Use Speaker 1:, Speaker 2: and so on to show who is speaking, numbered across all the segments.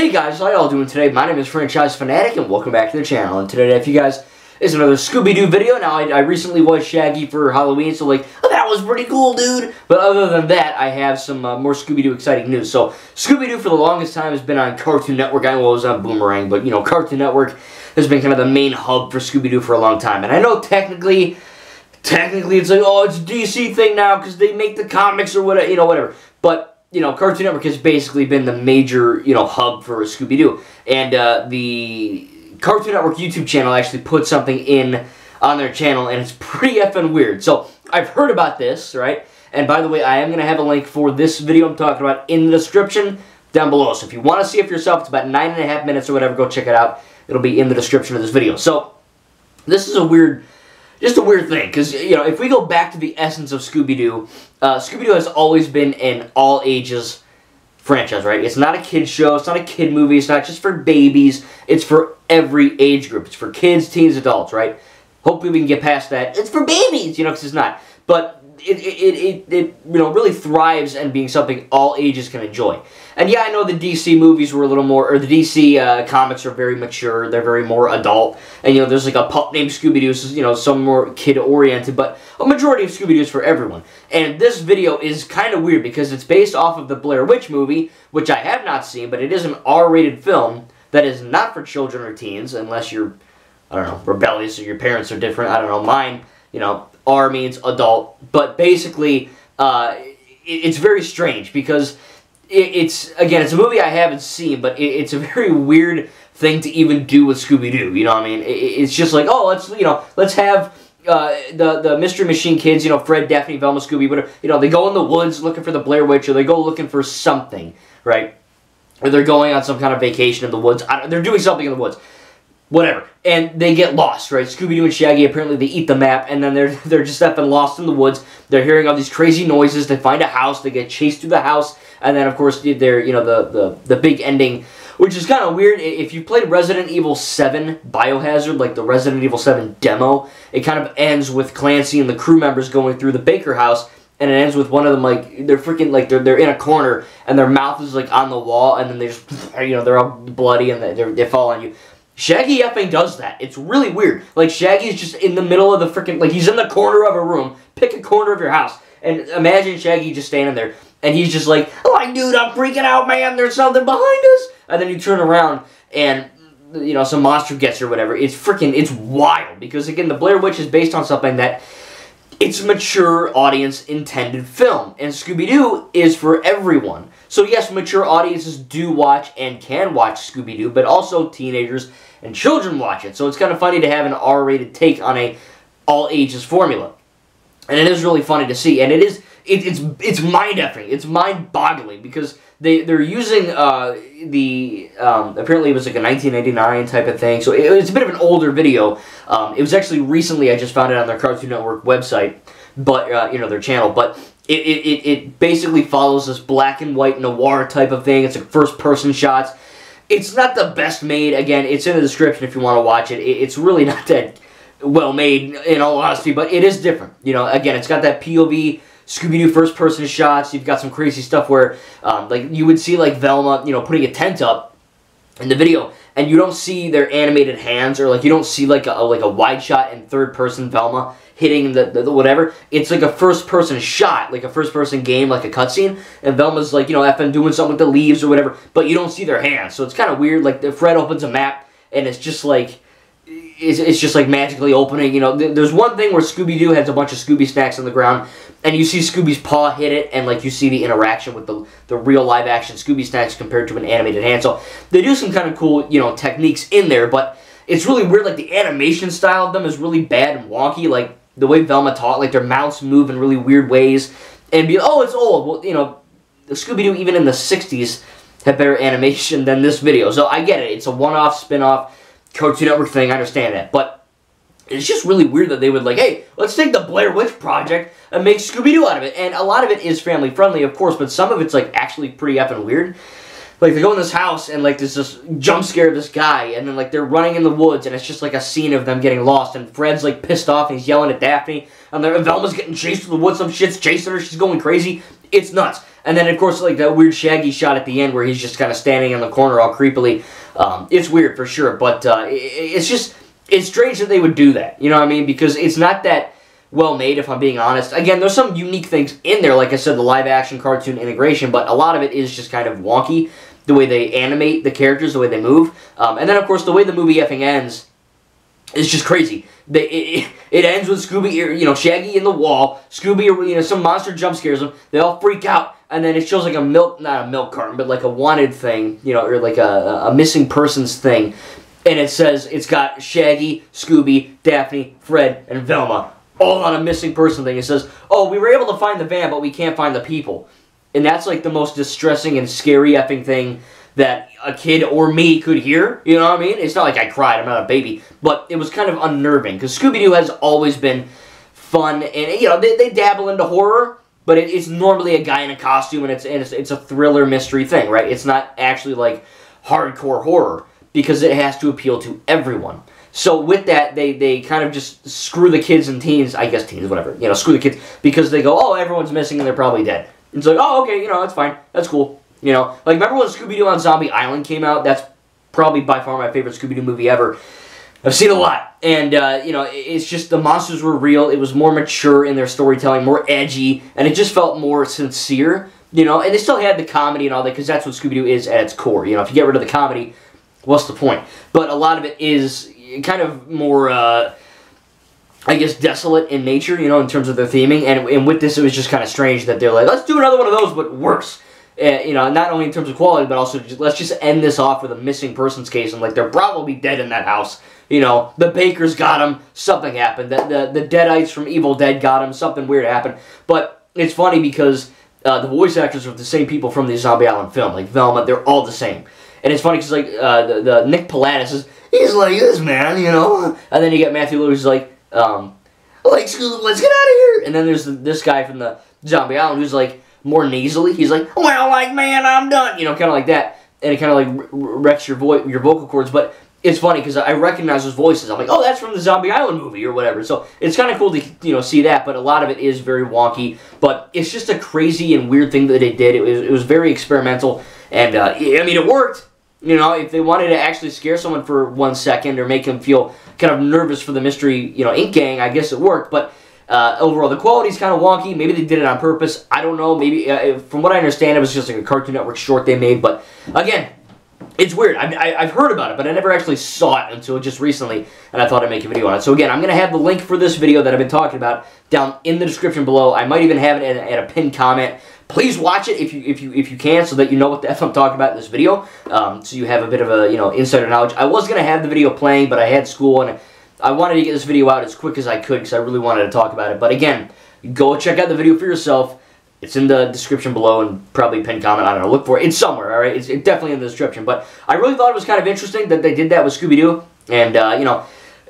Speaker 1: Hey guys, how y'all doing today? My name is Franchise Fanatic and welcome back to the channel. And today, if you guys, is another Scooby-Doo video. Now, I recently was Shaggy for Halloween, so like, oh, that was pretty cool, dude. But other than that, I have some more Scooby-Doo exciting news. So, Scooby-Doo for the longest time has been on Cartoon Network. I know it was on Boomerang, but you know, Cartoon Network has been kind of the main hub for Scooby-Doo for a long time. And I know technically it's like, oh, it's a DC thing now because they make the comics or whatever, whatever. But you know, Cartoon Network has basically been the major, hub for Scooby-Doo. And the Cartoon Network YouTube channel actually put something in on their channel, and it's pretty effing weird. So, I've heard about this, right? And by the way, I am going to have a link for this video I'm talking about in the description down below. So, if you want to see it for yourself, it's about 9.5 minutes or whatever, go check it out. It'll be in the description of this video. So, this is just a weird thing, because, if we go back to the essence of Scooby-Doo, Scooby-Doo has always been an all-ages franchise, right? It's not a kid's show, it's not a kid movie, it's not just for babies, it's for every age group. It's for kids, teens, adults, right? Hopefully we can get past that. It's for babies, because it's not. But it really thrives in being something all ages can enjoy. And yeah, I know the DC movies were a little more, or the DC comics are very mature, they're very more adult, and there's like a pup named Scooby-Doo, so some more kid-oriented, but a majority of Scooby-Doo is for everyone. And this video is kind of weird because it's based off of the Blair Witch movie, which I have not seen, but it is an R-rated film that is not for children or teens, unless you're, I don't know, rebellious or your parents are different, I don't know, mine, R means adult, but basically, it's very strange because it's a movie I haven't seen, but it's a very weird thing to even do with Scooby-Doo, you know what I mean? It's just like, oh, let's have the Mystery Machine kids, Fred, Daphne, Velma, Scooby, whatever, they go in the woods looking for the Blair Witch, or they go looking for something, right? Or they're going on some kind of vacation in the woods, they're doing something in the woods. Whatever, and they get lost, right? Scooby-Doo and Shaggy, apparently they eat the map, and then they're just effing lost in the woods. They're hearing all these crazy noises. They find a house. They get chased through the house, and then of course they're the big ending, which is kind of weird. If you played Resident Evil 7 Biohazard, like the Resident Evil 7 demo, it kind of ends with Clancy and the crew members going through the Baker house, and it ends with one of them they're freaking they're in a corner, and their mouth is on the wall, and then they just they're all bloody and they fall on you. Shaggy effing does that. It's really weird. Shaggy's just in the middle of the freaking, he's in the corner of a room. Pick a corner of your house. And imagine Shaggy just standing there. And he's just like, oh, dude, I'm freaking out, man. There's something behind us. And then you turn around and, some monster gets or whatever. It's wild. Because, again, the Blair Witch is based on something that it's a mature audience-intended film. And Scooby-Doo is for everyone. So, yes, mature audiences do watch and can watch Scooby-Doo, but also teenagers and children watch it. So it's kind of funny to have an R-rated take on a all-ages formula. And it is really funny to see. And it's mind-effing. It's mind-boggling because they're using apparently it was like a 1999 type of thing. So it's a bit of an older video. It was actually recently, I just found it on their Cartoon Network website, but, their channel. But it basically follows this black and white noir type of thing. It's like first-person shots. It's not the best made. Again, it's in the description if you want to watch it. It's really not that well made, in all honesty, but it is different. Again, it's got that POV Scooby-Doo first-person shots. You've got some crazy stuff where, you would see, Velma, putting a tent up in the video, and you don't see their animated hands, or, you don't see, a wide shot in third-person Velma hitting the whatever. It's like a first-person shot, like a first-person game, like a cutscene, and Velma's, effing doing something with the leaves or whatever, but you don't see their hands, so it's kind of weird. Fred opens a map, and it's just it's just magically opening, There's one thing where Scooby-Doo has a bunch of Scooby snacks on the ground, and you see Scooby's paw hit it, and you see the interaction with the real live-action Scooby snacks compared to an animated hand. So they do some kind of cool, techniques in there, but it's really weird. The animation style of them is really bad and wonky. The way Velma talk, their mouths move in really weird ways, and oh, it's old. Well, the Scooby-Doo even in the 60s had better animation than this video. So I get it. It's a one-off, spin-off Cartoon Network thing. I understand that, but it's just really weird that they would hey, let's take the Blair Witch Project and make Scooby-Doo out of it. And a lot of it is family-friendly, of course, but some of it's, actually pretty effing weird. They go in this house, and, there's this jump scare of this guy, and then, they're running in the woods, and it's just, a scene of them getting lost, and Fred's, pissed off, and he's yelling at Daphne, and Velma's getting chased through the woods, some shit's chasing her, she's going crazy. It's nuts. And then, of course, like that weird Shaggy shot at the end where he's just kind of standing in the corner all creepily. It's weird for sure, but it's strange that they would do that. You know what I mean? Because it's not that well made, if I'm being honest. Again, there's some unique things in there, like I said, the live-action cartoon integration, but a lot of it is just kind of wonky. The way they animate the characters, the way they move. And then, of course, the way the movie effing ends is just crazy. It ends with Shaggy in the wall. Scooby, some monster jump scares them. They all freak out. And then it shows like not a milk carton, but like a wanted thing, or like a missing persons thing. And it says, it's got Shaggy, Scooby, Daphne, Fred, and Velma all on a missing person thing. It says, oh, we were able to find the van, but we can't find the people. And that's like the most distressing and scary effing thing that a kid or me could hear. You know what I mean? It's not like I cried, I'm not a baby. But it was kind of unnerving, because Scooby-Doo has always been fun. And, they dabble into horror, but it's normally a guy in a costume, and it's a thriller mystery thing, right? It's not actually like hardcore horror, because it has to appeal to everyone. So with that, they kind of just screw the kids and teens, I guess teens, whatever, screw the kids, because they go, oh, everyone's missing and they're probably dead. It's like, oh, okay, that's fine, that's cool. Like, remember when Scooby-Doo on Zombie Island came out? That's probably by far my favorite Scooby-Doo movie ever. I've seen a lot, and, it's just the monsters were real, it was more mature in their storytelling, more edgy, and it just felt more sincere, and they still had the comedy and all that, because that's what Scooby-Doo is at its core. If you get rid of the comedy, what's the point? But a lot of it is kind of more, I guess, desolate in nature, in terms of their theming, and with this, it was just kind of strange that they're like, let's do another one of those, but worse. Not only in terms of quality, but also let's just end this off with a missing persons case, and like, they're probably dead in that house. The bakers got him, something happened, the Deadites from Evil Dead got him, something weird happened. But it's funny because the voice actors are the same people from the Zombie Island film, like Velma, they're all the same. And it's funny because, like, the Nick Pilatus he's like this, man, And then you get Matthew Lewis, who's like, let's get out of here. And then there's this guy from the Zombie Island who's, like, more nasally. He's like, well, like, man, I'm done. Kind of like that. And it kind of, like, wrecks your vocal cords. But it's funny because I recognize those voices. I'm like, oh, that's from the Zombie Island movie or whatever. So it's kind of cool to, see that. But a lot of it is very wonky. But it's just a crazy and weird thing that they did. It was very experimental. And, I mean, it worked. If they wanted to actually scare someone for 1 second or make them feel kind of nervous for the Mystery, Inc. gang, I guess it worked. But overall, the quality's kind of wonky. Maybe they did it on purpose. I don't know. Maybe, from what I understand, it was just like a Cartoon Network short they made. But, again, it's weird. I've heard about it, but I never actually saw it until just recently, and I thought I'd make a video on it. So, again, I'm going to have the link for this video that I've been talking about down in the description below. I might even have it at a pinned comment. Please watch it if you can, so that you know what the F I'm talking about in this video, so you have a bit of a, insider knowledge. I was going to have the video playing, but I had school, and I wanted to get this video out as quick as I could, because I really wanted to talk about it. But again, go check out the video for yourself. It's in the description below, and probably pinned comment, I don't know, look for it. It's somewhere, alright? It's definitely in the description. But I really thought it was kind of interesting that they did that with Scooby-Doo, and,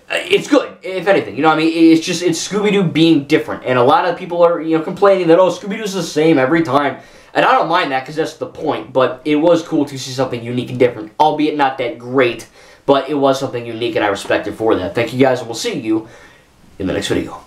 Speaker 1: it's good, if anything. I mean, it's Scooby-Doo being different. And a lot of people are, complaining that, oh, Scooby-Doo's the same every time. And I don't mind that, because that's the point. But it was cool to see something unique and different. Albeit not that great, but it was something unique, and I respect it for that. Thank you guys, and we'll see you in the next video.